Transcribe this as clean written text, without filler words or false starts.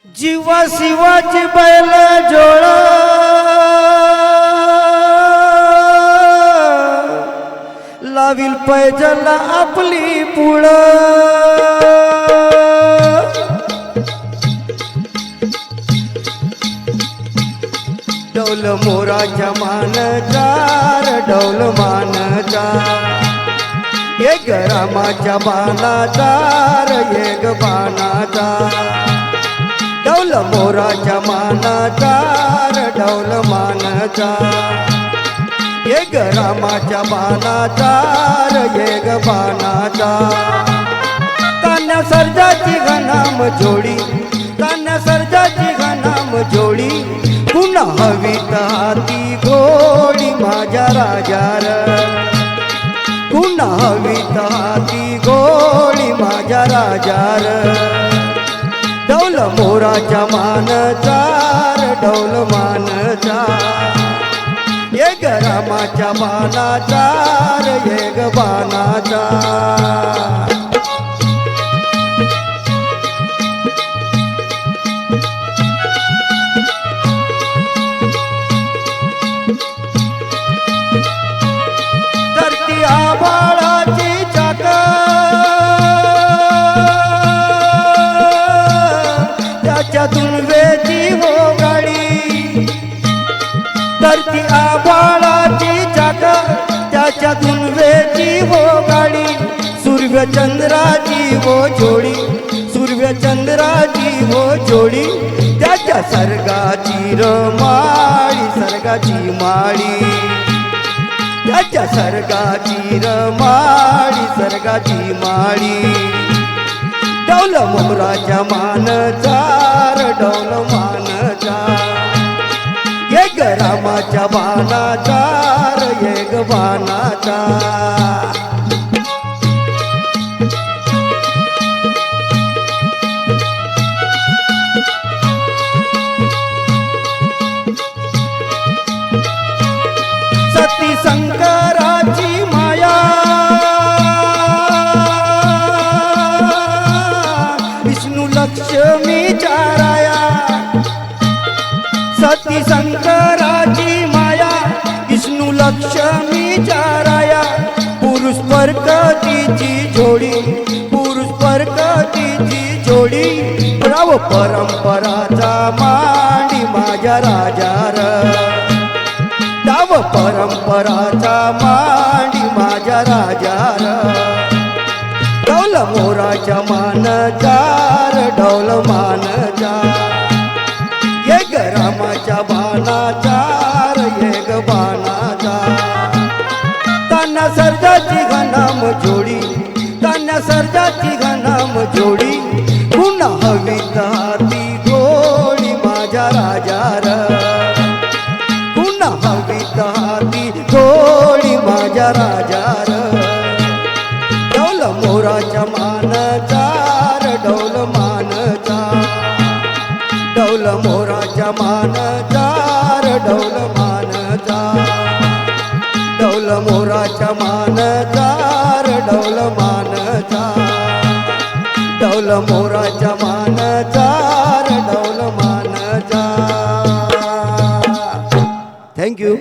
जीवा शिवाची बैल जोड लावील पैजला आपली पुळ डौल मोराच्या मानचार डौल मानचा एक रामाच्या बाणाचार एक बाणाचा डौल मोराच्या मानाचार डौल मानचा एक रामाच्या बाणाचार एक बाणाचा कान्या सर्जाची घनाम जोडी कान्या सर्जाची घनाम जोडी पुन्हा हवीत हाती घोडी माझ्या राजार पुन्हा हवीत हाती घोडी माझ्या राजार डौल मोराच्या मानचार डौल मानचा एक रामाच्या बाणाचार एक बाणाचा धरती आभाळाची चाक त्याच्यातून वेची हो गाडी धरती आभाळाची चाक त्याच्यातून वेची हो गाडी सूर्यचंद्राची हो जोडी सूर्यचंद्राची हो जोडी त्याच्या सर्गाची रमाळी सर्गाची माळी त्याच्या सर्गाची रमाळी सर्गाची माळी डौल मोराच्या मानचार डौल मानचा एक रामाच्या बाणाचार एक बाणाचा सती शंकराची माया विष्णू लक्ष्मीच्या राया सती शंकराची माया विष्णू लक्ष्मीच्या राया पुरुष परकतीची जोडी पुरुष परकतीची जोडी राव परंपराचा मांडी माझ्या राजार डाव परंपराचा मांडी माझ्या राजार डौल मोराच्या मानचार डौल मानचा एक रामाच्या बाणाचार एक बाणाचा कान्या सर्जाची घनाम जोडी कान्या सर्जाची घनाम जोडी पुन्हा हवीत हाती घोडी माझ्या राजार पुन्हा हवीत हाती घोडी माझ्या राजार डौल मोराच्या मानचार डौल मानचा डौल मोराच्या मानचार डौल मानचा डौल मोराच्या मानचार डौल मानचा डौल मोराच्या मानचार डौल मानचा थँक्यू